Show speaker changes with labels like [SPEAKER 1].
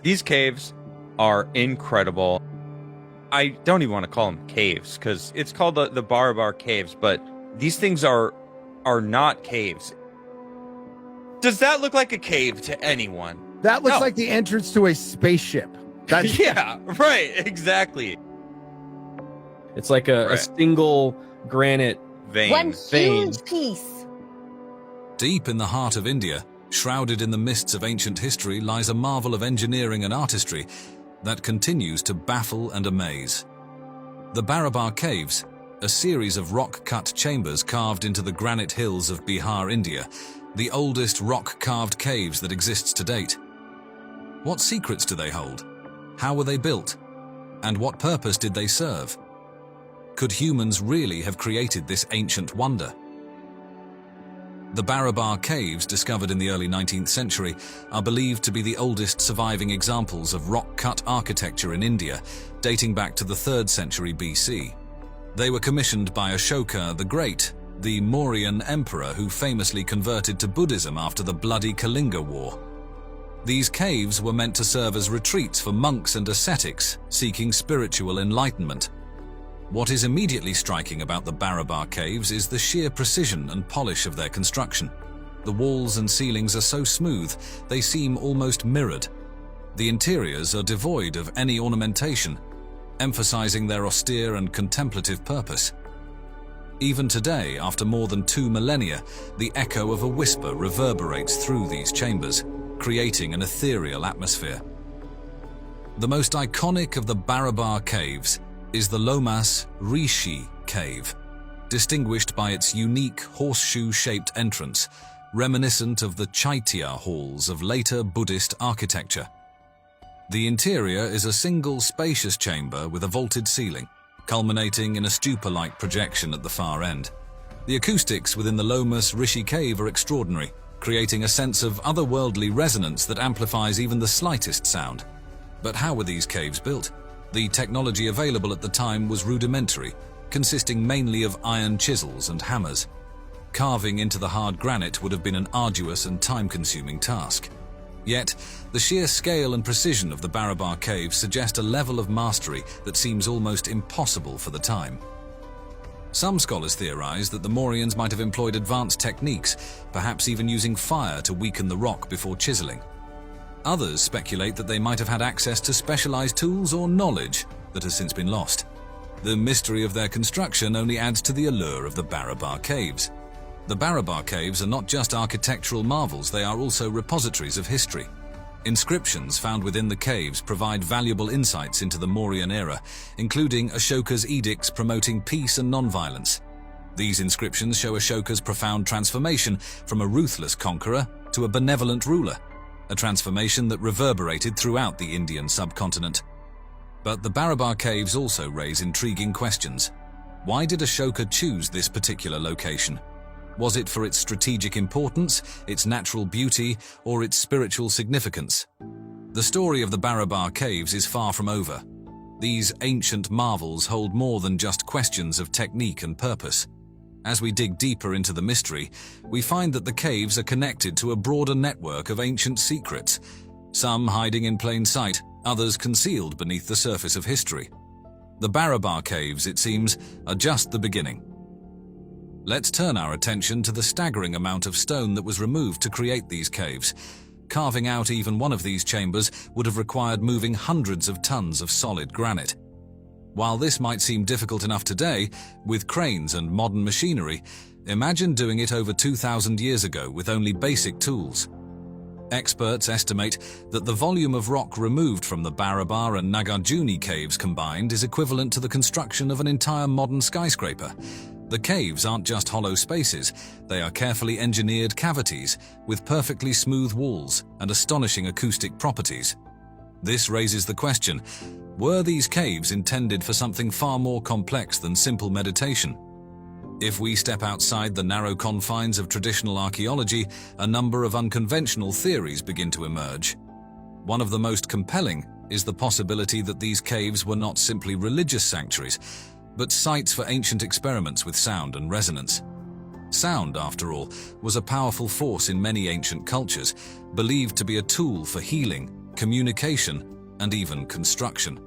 [SPEAKER 1] These caves are incredible. I don't even want to call them caves because it's called the Barabar Caves, but these things are not caves. Does that look like a cave to anyone?
[SPEAKER 2] That looks
[SPEAKER 1] No.
[SPEAKER 2] like the entrance to a spaceship. That's
[SPEAKER 1] Yeah, right, exactly.
[SPEAKER 3] It's like a
[SPEAKER 1] Right.
[SPEAKER 3] single granite
[SPEAKER 1] Vein.
[SPEAKER 4] One
[SPEAKER 3] vein.
[SPEAKER 4] huge piece.
[SPEAKER 5] Deep in the heart of India, shrouded in the mists of ancient history, lies a marvel of engineering and artistry that continues to baffle and amaze. The Barabar Caves, a series of rock-cut chambers carved into the granite hills of Bihar, India, the oldest rock-carved caves that exists to date. What secrets do they hold? How were they built? And what purpose did they serve? Could humans really have created this ancient wonder? The Barabar Caves, discovered in the early 19th century, are believed to be the oldest surviving examples of rock-cut architecture in India, dating back to the 3rd century BC. They were commissioned by Ashoka the Great, the Mauryan emperor who famously converted to Buddhism after the bloody Kalinga War. These caves were meant to serve as retreats for monks and ascetics seeking spiritual enlightenment. What is immediately striking about the Barabar Caves is the sheer precision and polish of their construction. The walls and ceilings are so smooth, they seem almost mirrored. The interiors are devoid of any ornamentation, emphasizing their austere and contemplative purpose. Even today, after more than 2 millennia, the echo of a whisper reverberates through these chambers, creating an ethereal atmosphere. The most iconic of the Barabar Caves is the Lomas Rishi Cave, distinguished by its unique horseshoe-shaped entrance, reminiscent of the Chaitya halls of later Buddhist architecture. The interior is a single spacious chamber with a vaulted ceiling, culminating in a stupa-like projection at the far end. The acoustics within the Lomas Rishi Cave are extraordinary, creating a sense of otherworldly resonance that amplifies even the slightest sound. But how were these caves built? The technology available at the time was rudimentary, consisting mainly of iron chisels and hammers. Carving into the hard granite would have been an arduous and time-consuming task. Yet, the sheer scale and precision of the Barabar Caves suggest a level of mastery that seems almost impossible for the time. Some scholars theorize that the Mauryans might have employed advanced techniques, perhaps even using fire to weaken the rock before chiseling. Others speculate that they might have had access to specialized tools or knowledge that has since been lost. The mystery of their construction only adds to the allure of the Barabar Caves. The Barabar Caves are not just architectural marvels, they are also repositories of history. Inscriptions found within the caves provide valuable insights into the Mauryan era, including Ashoka's edicts promoting peace and non-violence. These inscriptions show Ashoka's profound transformation from a ruthless conqueror to a benevolent ruler, a transformation that reverberated throughout the Indian subcontinent. But the Barabar Caves also raise intriguing questions. Why did Ashoka choose this particular location? Was it for its strategic importance, its natural beauty, or its spiritual significance? The story of the Barabar Caves is far from over. These ancient marvels hold more than just questions of technique and purpose. As we dig deeper into the mystery, we find that the caves are connected to a broader network of ancient secrets, some hiding in plain sight, others concealed beneath the surface of history. The Barabar Caves, it seems, are just the beginning. Let's turn our attention to the staggering amount of stone that was removed to create these caves. Carving out even one of these chambers would have required moving hundreds of tons of solid granite. While this might seem difficult enough today, with cranes and modern machinery, imagine doing it over 2,000 years ago with only basic tools. Experts estimate that the volume of rock removed from the Barabar and Nagarjuni caves combined is equivalent to the construction of an entire modern skyscraper. The caves aren't just hollow spaces, they are carefully engineered cavities with perfectly smooth walls and astonishing acoustic properties. This raises the question, were these caves intended for something far more complex than simple meditation? If we step outside the narrow confines of traditional archaeology, a number of unconventional theories begin to emerge. One of the most compelling is the possibility that these caves were not simply religious sanctuaries, but sites for ancient experiments with sound and resonance. Sound, after all, was a powerful force in many ancient cultures, believed to be a tool for healing, communication, and even construction.